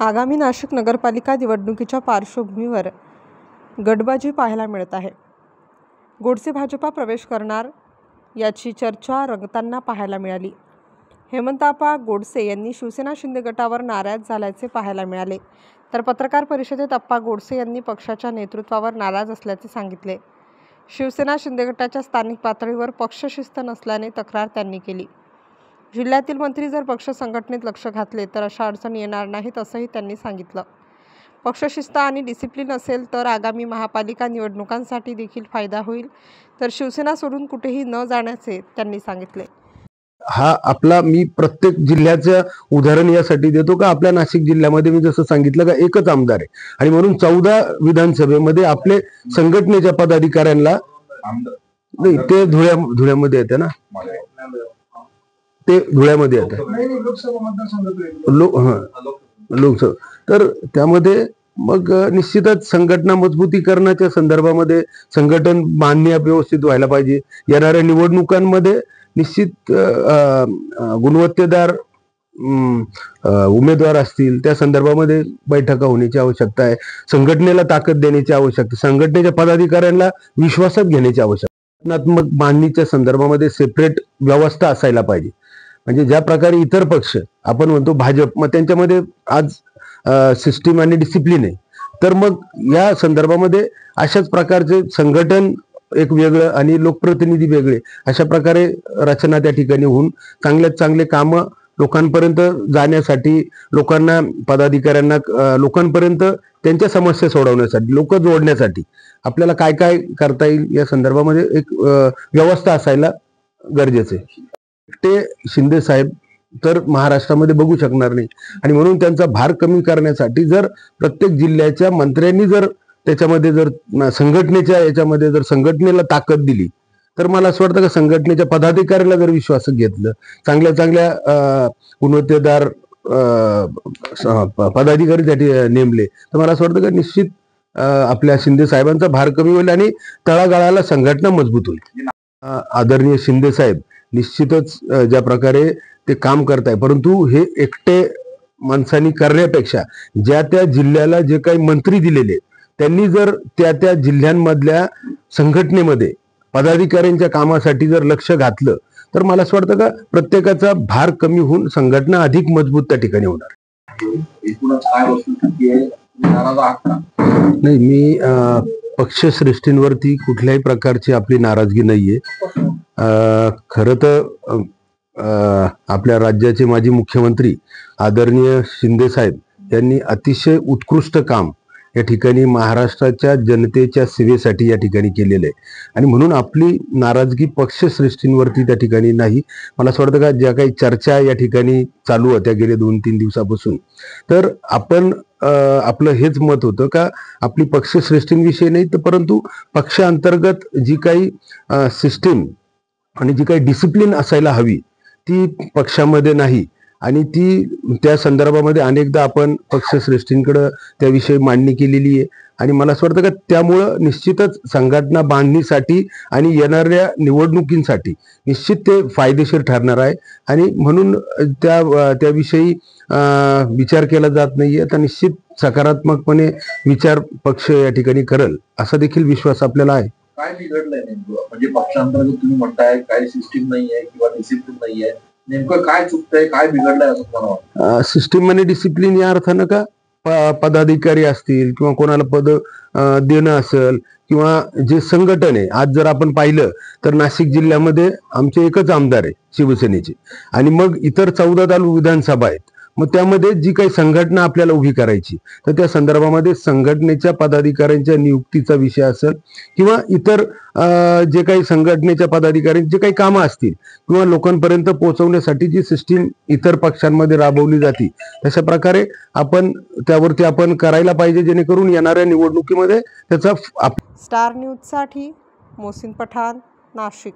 आगामी नाशिक नगरपालिका निवडणुकीच्या पार्श्वभूमीवर गटबाजी पाहायला मिळत आहे. गोडसे भाजपा प्रवेश करणार याची चर्चा रंगताना पाहायला मिळाली. हेमंतप्पा गोडसे यांनी शिवसेना शिंदे गटावर नाराज झाल्याचे पाहायला मिळाले. तर पत्रकार परिषदेत अप्पा गोडसे यांनी पक्षाच्या नेतृत्वावर नाराज असल्याचे सांगितले. शिवसेना शिंदे गटाच्या स्थानिक पातळीवर पक्षशिस्त नसल्याने तक्रार त्यांनी केली. जिल्ह्यातील मंत्री जर पक्ष संघटनेत लक्ष घातले तर अशा अडचणी येणार नाहीत असंही त्यांनी सांगितलं. पक्षशिस्त आणि डिसिप्लिन असेल तर आगामी महापालिका निवडणुकांसाठी देखील फायदा होईल. तर शिवसेना सोडून कुठेही न जाण्याचे त्यांनी सांगितले. हा आपला मी प्रत्येक जिल्ह्याचं उदाहरण यासाठी देतो का आपल्या नाशिक जिल्ह्यामध्ये मी जसं सांगितलं का एकच आमदार आहे आणि म्हणून 14 विधानसभेमध्ये आपले संघटनेच्या पदाधिकाऱ्यांना ते धुळ्यामध्ये येते ना, ते धुळ्यामध्ये येते लोकसभा. तर त्यामध्ये मग निश्चितच संघटना मजबूतीकरणाच्या संदर्भामध्ये संघटन बांधणी व्यवस्थित व्हायला पाहिजे. येणाऱ्या निवडणुकांमध्ये निश्चित गुणवत्तेदार उमेदवार असतील त्या संदर्भामध्ये बैठका होण्याची आवश्यकता आहे. संघटनेला ताकद देण्याची आवश्यकता, संघटनेच्या पदाधिकाऱ्यांना विश्वासात घेण्याची आवश्यकता. रचनात्मक बांधणीच्या संदर्भामध्ये सेपरेट व्यवस्था असायला पाहिजे. म्हणजे ज्या प्रकारे इतर पक्ष आपण म्हणतो भाजप, मग त्यांच्यामध्ये आज सिस्टीम आणि डिसिप्लिन आहे. तर मग या संदर्भामध्ये अशाच प्रकारचे संघटन एक वेगळं आणि लोकप्रतिनिधी वेगळे अशा प्रकारे रचना त्या ठिकाणी होऊन चांगल्यात चांगले कामं लोकांपर्यंत जाण्यासाठी, लोकांना पदाधिकाऱ्यांना लोकांपर्यंत त्यांच्या समस्या सोडवण्यासाठी, लोक जोडण्यासाठी आपल्याला काय काय करता येईल या संदर्भामध्ये एक व्यवस्था असायला गरजेचं आहे. ते शिंदे साहेब तर महाराष्ट्रामध्ये बघू शकणार नाही आणि म्हणून त्यांचा भार कमी करण्यासाठी जर प्रत्येक जिल्ह्याच्या मंत्र्यांनी जर त्याच्यामध्ये जर संघटनेच्या याच्यामध्ये जर संघटनेला ताकद दिली तर मला असं वाटतं का संघटनेच्या पदाधिकाऱ्याला जर विश्वासात घेतलं, चांगल्या चांगल्या गुणवत्तेदार पदाधिकारी त्यासाठी नेमले तर मला असं वाटतं का निश्चित आपल्या शिंदे साहेबांचा भार कमी होईल आणि तळागाळाला संघटना मजबूत होईल. आदरणीय शिंदे साहेब निश्चितच ज्या प्रकारे ते काम करत आहे, परंतु हे एकटे माणसांनी करण्यापेक्षा ज्या त्या जिल्ह्याला जे काही मंत्री दिलेले त्यांनी जर त्या त्या जिल्ह्यांमधल्या संघटनेमध्ये पदाधिकाऱ्यांच्या कामासाठी जर लक्ष घातलं तर मला असं वाटतं का प्रत्येकाचा भार कमी होऊन संघटना अधिक मजबूत त्या ठिकाणी होणार. नाही, मी पक्षश्रेष्ठींवरती कुठल्याही प्रकारची आपली नाराजगी नाहीये. खरं तर आपल्या राज्याचे माजी मुख्यमंत्री आदरणीय शिंदे साहेब यांनी अतिशय उत्कृष्ट काम या ठिकाणी महाराष्ट्राच्या जनतेच्या सेवेसाठी या ठिकाणी केलेलं आहे आणि म्हणून आपली नाराजगी पक्षश्रेष्ठींवरती त्या ठिकाणी नाही. मला असं वाटतं का ज्या काही चर्चा या ठिकाणी चालू होत्या गेले 2-3 दिवसापासून, तर आपण आपलं हेच मत होतं का आपली पक्षश्रेष्ठींविषयी नाही तर परंतु पक्षांतर्गत जी काही सिस्टीम आणि जी काही डिसिप्लिन असायला हवी ती पक्षामध्ये नाही आणि ती त्या संदर्भामध्ये अनेकदा आपण पक्षश्रेष्ठींकडे त्याविषयी मांडणी केलेली आहे आणि मला असं वाटतं का त्यामुळं निश्चितच संघटना बांधणीसाठी आणि येणाऱ्या निवडणुकींसाठी निश्चित ते फायदेशीर ठरणार आहे आणि म्हणून त्याविषयी विचार केला जात नाहीये. तर निश्चित सकारात्मकपणे विचार पक्ष या ठिकाणी करेल असा देखील विश्वास आपल्याला आहे. काय बिघडलंय नेमकं, म्हणजे पक्षांतर्गत तुम्ही म्हणताय काय सिस्टीम नाहीये किंवा डिसिप्लिन नाहीये, नेमकं काय चुकतंय, काय बिघडलंय असं मला वाटतं? सिस्टीम आणि डिसिप्लिन या अर्थानं का पदाधिकारी असतील किंवा कोणाला पद देणं असेल किंवा जे संघटन आहे, आज जर आपण पाहिलं तर नाशिक जिल्ह्यामध्ये आमचे एकच आमदार आहे शिवसेनेचे आणि मग इतर 14 तालुका विधानसभा आहेत. मग त्यामध्ये जी काही संघटना आपल्याला उभी करायची तर त्या संदर्भामध्ये संघटनेच्या पदाधिकाऱ्यांच्या नियुक्तीचा विषय असेल किंवा इतर जे काही संघटनेच्या पदाधिकाऱ्यांची जे काही कामं असतील किंवा लोकांपर्यंत पोहोचवण्यासाठी जी सिस्टीम इतर पक्षांमध्ये राबवली जाते तशा प्रकारे आपण त्यावरती आपण करायला पाहिजे जेणेकरून येणाऱ्या निवडणुकीमध्ये त्याचा. स्टार न्यूजसाठी मोहसिन पठाण, नाशिक.